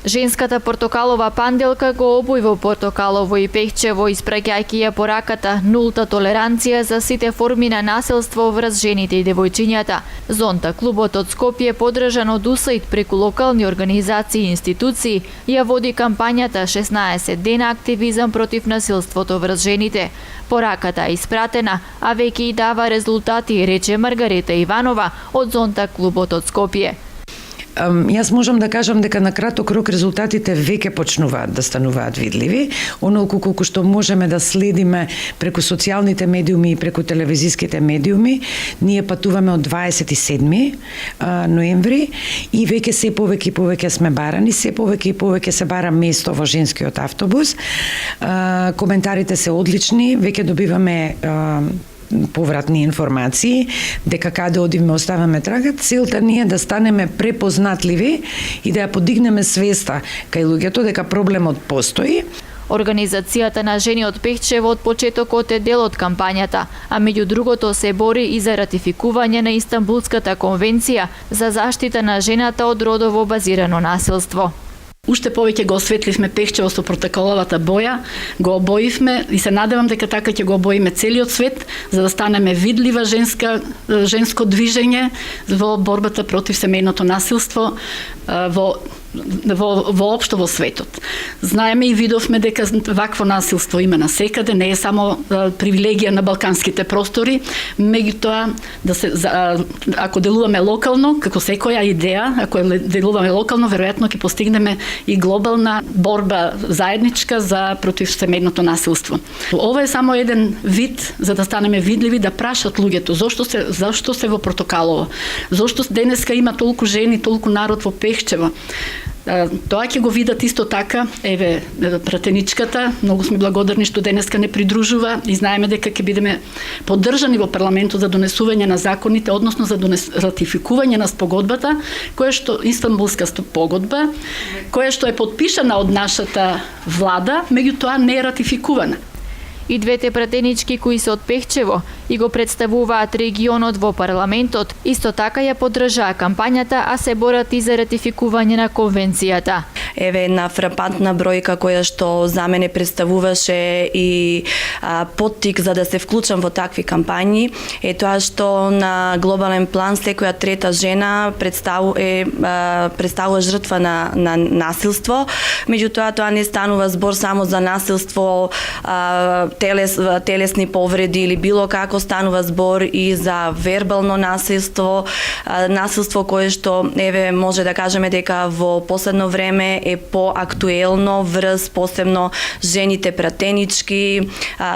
Женската портокалова панделка го обујва Портокалово и Пехчево, испраќајќи ја пораката нулта толеранција за сите форми на насилство врз жените и девојчињата. Зонта клубот од Скопје, подржан од УСАИД преку локални организации и институции, ја води кампањата 16 дена активизам против насилството врз жените. Пораката е испратена, а веќе и дава резултати, рече Маргарета Иванова од Зонта клубот од Скопје. Јас можам да кажам дека на краток рок резултатите веќе почнуваат да стануваат видливи, онолку колку што можеме да следиме преку социјалните медиуми и преку телевизиските медиуми. Ние патуваме од 27 ноември и веќе се повеќе и повеќе сме барани, се повеќе и повеќе се бара место во женскиот автобус. Коментарите се одлични, веќе добиваме повратни информации дека каде одиме оставаме трага. Целта ни е да станеме препознатливи и да ја подигнеме свеста кај луѓето дека проблемот постои. Организацијата на жени од Пехчево од почетокот е дел од кампањата, а меѓу другото се бори и за ратификување на Истанбулската конвенција за заштита на жената од родово базирано насилство. Уште повеќе го осветливме Пехчево со портокаловата боја, го обоивме и се надевам дека така ќе го обоиме целиот свет, за да станеме видлива женско движење во борбата против семејното насилство воопшто во светот. Знаеме и видовме дека вакво насилство има насекаде, не е само привилегија на балканските простори, меѓутоа ако делуваме локално, како секоја идеја, ако делуваме локално, веројатно ќе постигнеме и глобална борба заедничка за против семејното насилство. Ова е само еден вид за да станеме видливи, да прашат луѓето зашто се во Портокалово, зашто денеска има толку жени, толку народ во Пехчево. Тоа ќе го видат исто така, еве, пратеничката, многу сме благодарни што денеска не придружува и знаеме дека ќе бидеме поддржани во парламентот за донесување на законите, односно за ратификување на спогодбата, која што Истанбулска погодба, која што е подпишана од нашата влада, меѓутоа не е ратификувана. И двете пратенички кои се од Пехчево и го представуваат регионот во парламентот, исто така ја поддржаа кампањата, а се борат и за ратификување на конвенцијата. Еве една фрапантна бројка која што за мене представуваше и поттик за да се вклучам во такви кампањи е тоа што на глобален план секоја трета жена представува жртва на насилство. Меѓутоа тоа не станува збор само за насилство, телесни повреди или било како, станува збор и за вербално насилство, насилство кое што еве може да кажеме дека во последно време е поактуелно врз посебно жените пратенички,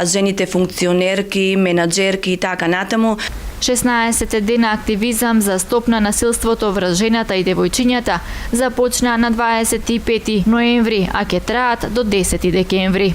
жените функционерки, менаџерки и така натаму. 16 дена активизам за стоп на насилството врз жената и девојчињата започна на 25 ноември, а ќе траат до 10 декември.